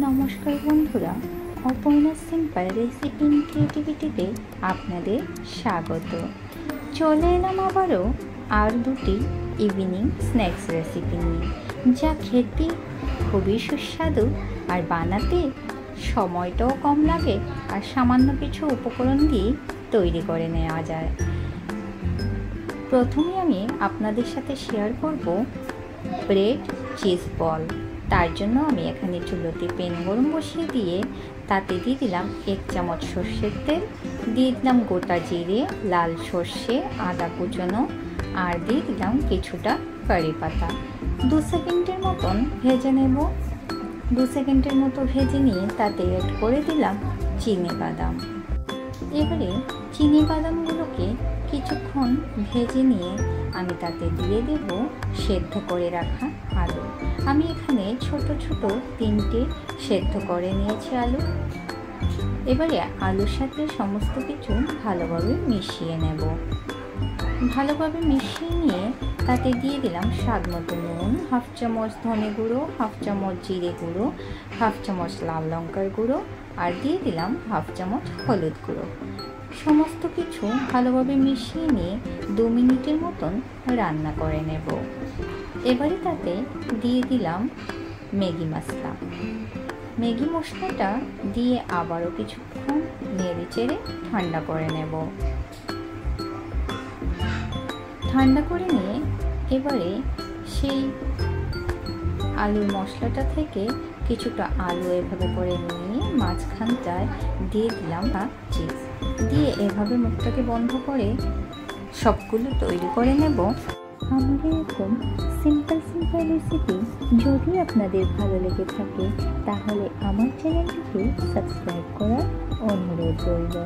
নমস্কার বন্ধুরা, Aparna simple recipe in ক্রিয়েটিভিটিতে আপনাদের স্বাগত। চলে এলাম আবারও আর দুটি ইভিনিং স্ন্যাক্স রেসিপি নিয়ে, যা খেতে খুবই সুস্বাদু আর বানাতে সময়টাও কম লাগে আর সামান্য কিছু উপকরণ দিয়ে তৈরি করে নেওয়া যায়। প্রথমে আমি আপনাদের সাথে শেয়ার করব ব্রেড চিজ বল। তার জন্য আমি এখানে চুলোতে প্যান গরম বসিয়ে দিয়ে তাতে দিয়ে দিলাম 1 চামচ সর্ষের তেল, দিয়ে দিলাম গোটা জিরে, লাল সর্ষে, আদা কুচনো আর দিয়ে দিলাম কিছুটা কারি পাতা। 2 সেকেন্ডের মতন ভেজে নেব। 2 সেকেন্ডের মতো ভেজে নিয়ে তাতে অ্যাড করে দিলাম চিনি বাদাম। এবারে চিনি বাদামগুলোকে কিছুক্ষণ ভেজে নিয়ে আমি তাতে দিয়ে দেব সেদ্ধ করে রাখা আলু। আমি এখানে ছোট ছোট 3টে সেদ্ধ করে নিয়েছি আলু। এবারে আলুর সাথে সমস্ত কিছু ভালোভাবে মিশিয়ে নেব। ভালোভাবে মিশিয়ে নিয়ে তাতে দিয়ে দিলাম স্বাদ মতো নুন, 1/2 চামচ ধনে গুঁড়ো, 1/2 চামচ জিরে গুঁড়ো, 1/2 চামচ লাল লঙ্কার গুঁড়ো আর দিয়ে দিলাম 1/2 চামচ হলুদ গুঁড়ো। সমস্ত কিছু ভালোভাবে মিশিয়ে নিয়ে 2 মিনিটের মতন রান্না করে নেব। এবারে তাতে দিয়ে দিলাম ম্যাগি মশলা। ম্যাগি মশলাটা দিয়ে আবারও কিছুক্ষণ নেড়ে চেড়ে ঠান্ডা করে নেব। ঠান্ডা করে নিয়ে এবারে সেই আলুর মশলাটা থেকে কিছুটা আলু এভাবে করে নিয়ে মাঝখানটায় দিয়ে দিলাম চিজ, দিয়ে এভাবে মুখটাকে বন্ধ করে সবগুলো তৈরি করে নেব। আমার এরকম সিম্পল রেসিপি যদি আপনাদের ভালো লেগে থাকে তাহলে আমার চ্যানেলটিকে সাবস্ক্রাইব করার অনুরোধ রইল।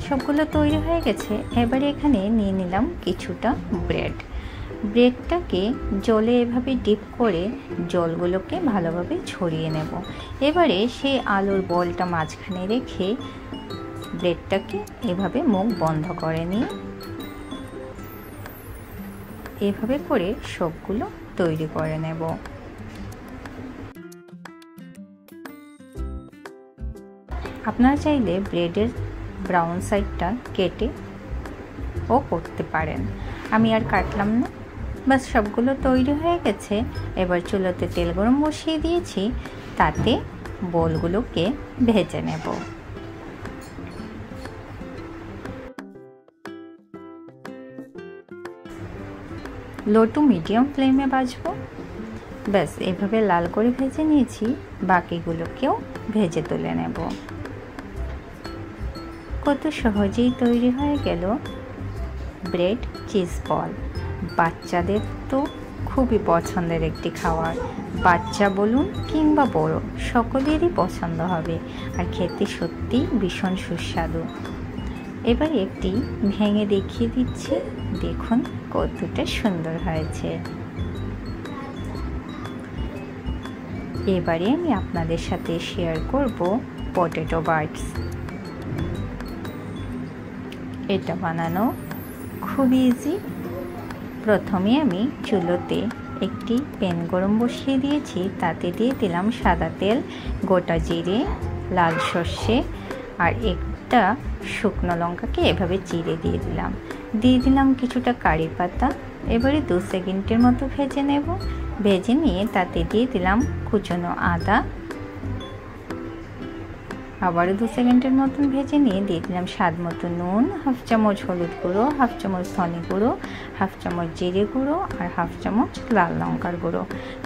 সবগুলো তৈরি হয়ে গেছে। এবারে এখানে নিয়ে নিলাম কিছুটা ব্রেডটাকে জলে এভাবে ডিপ করে জলগুলোকে ভালোভাবে ছড়িয়ে নেব। এবারে সেই আলুর বলটা মাঝখানে রেখে ব্রেডটাকে এভাবে মুখ বন্ধ করে নিয়ে এভাবে করে সবগুলো তৈরি করে নেব। আপনারা চাইলে ব্রেডের ব্রাউন সাইডটা কেটে ও করতে পারেন, আমি আর কাটলাম না। বাস সবগুলো তৈরি হয়ে গেছে। এবার চুলোতে তেল গরম বসিয়ে দিয়েছি, তাতে বলগুলোকে ভেজে নেব। লো টু মিডিয়াম ফ্লেমে ভাজবো। ব্যাস এভাবে লাল করে ভেজে নিয়েছি, বাকিগুলোকেও ভেজে তুলে নেব। কত সহজেই তৈরি হয়ে গেল ব্রেড চিজ বল। বাচ্চাদের তো খুবই পছন্দের একটি খাবার, বাচ্চা বলুন কিংবা বড় সকলেরই পছন্দ হবে আর খেতে সত্যি ভীষণ সুস্বাদু। এবার একটি ভেঙে দেখিয়ে দিচ্ছি, দেখুন কতটা সুন্দর হয়েছে। এবারে আমি আপনাদের সাথে শেয়ার করব পটেটো বাইটস। এটা বানানো খুবই ইজি। প্রথমে আমি চুলোতে একটি প্যান গরম বসিয়ে দিয়েছি, তাতে দিয়ে দিলাম সাদা তেল, গোটা জিরে, লাল সর্ষে আর একটা শুকনো লঙ্কাকে এভাবে চিড়ে দিয়ে দিলাম কিছুটা কারি পাতা। এবারে 2 সেকেন্ডের মতো ভেজে নেব। ভেজে নিয়ে তাতে দিয়ে দিলাম কুচনো আদা। আবারও 2 সেকেন্ডের মতন ভেজে নিয়ে দিয়ে দিলাম স্বাদ মতো নুন, 1/2 চামচ হলুদ গুঁড়ো, 1/2 চামচ ধনে গুঁড়ো, 1/2 চামচ জিরে গুঁড়ো আর 1/2 চামচ লাল লঙ্কার গুঁড়ো।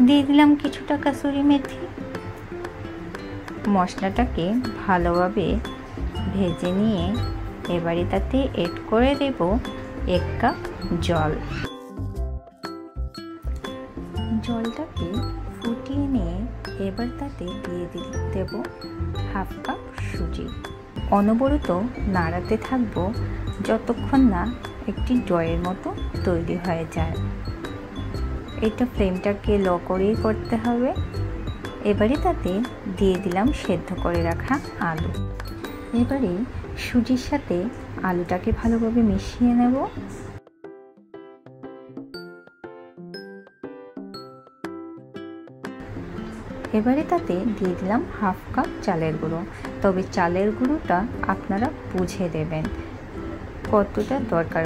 দিয়ে দিলাম কিছুটা কাসুরি মেথি। মশলাটাকে ভালোভাবে ভেজে নিয়ে এবারে তাতে এড করে দেব 1 কাপ জল। জলটাকে ফুটিয়ে নিয়ে এবার তাতে দিয়ে দেব 1/2 কাপ সুজি। অনবরত নাড়াতে থাকবো যতক্ষণ না একটি ডয়ের মতো তৈরি হয়ে যায়। এটা ফ্লেমটাকে লো করেই করতে হবে। এবারে তাতে দিয়ে দিলাম সেদ্ধ করে রাখা আলু। এবারে সুজির সাথে আলুটাকে ভালোভাবে মিশিয়ে নেব। এবারে তাতে দিয়ে দিলাম 1/2 কাপ চালের গুঁড়ো। তবে চালের গুঁড়োটা আপনারা বুঝে দেবেন কতটা দরকার।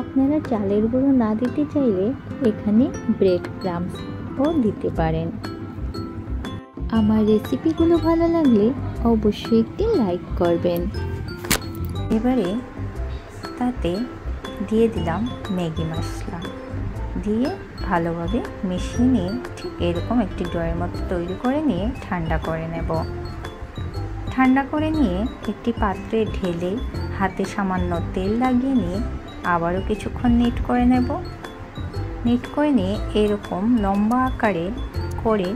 আপনারা চালের গুঁড়ো না দিতে চাইলে এখানে ব্রেড ক্রাম্বসও দিতে পারেন। আমার রেসিপিগুলো ভালো লাগলে অবশ্যই একটি লাইক করবেন। এবারে তাতে দিয়ে দিলাম ম্যাগি মশলা, দিয়ে ভালোভাবে মিশিয়ে নিয়ে ঠিক এরকম একটি ডোয়ের মতো তৈরি করে নিয়ে ঠান্ডা করে নেব। ঠান্ডা করে নিয়ে একটি পাত্রে ঢেলে হাতে সামান্য তেল লাগিয়ে নিয়ে আবারও কিছুক্ষণ নিট করে নেব। নিট করে নিয়ে এরকম লম্বা আকারে করে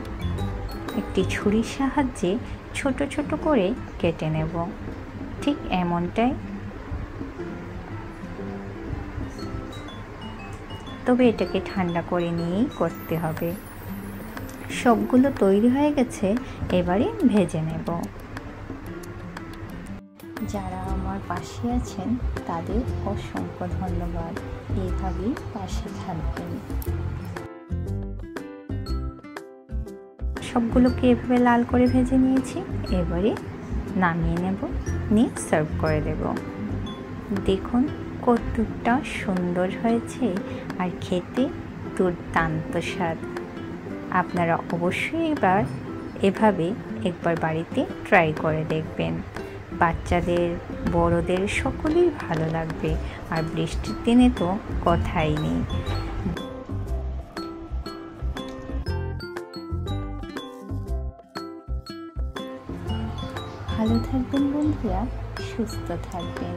একটি ছুরির সাহায্যে ছোট ছোট করে কেটে নেব। ঠিক এমনটাই, তবে এটাকে ঠান্ডা করে নিয়েই করতে হবে। সবগুলো তৈরি হয়ে গেছে, এবারে ভেজে নেব। যারা আমার পাশে আছেন তাদের অসংখ্য ধন্যবাদ। এইভাবেই পাশে থাকবেন। সবগুলোকে এভাবে লাল করে ভেজে নিয়েছি, এবারে নামিয়ে নেব, নিয়ে সার্ভ করে দেব। দেখুন কতটা সুন্দর হয়েছে আর খেতে দুর্দান্ত স্বাদ। আপনারা অবশ্যই এভাবে একবার বাড়িতে ট্রাই করে দেখবেন। বাচ্চাদের বড়দের সকলেই ভালো লাগবে, আর বৃষ্টির দিনে তো কথাই নেই। ভালো থাকবেন বন্ধুরা, সুস্থ থাকবেন।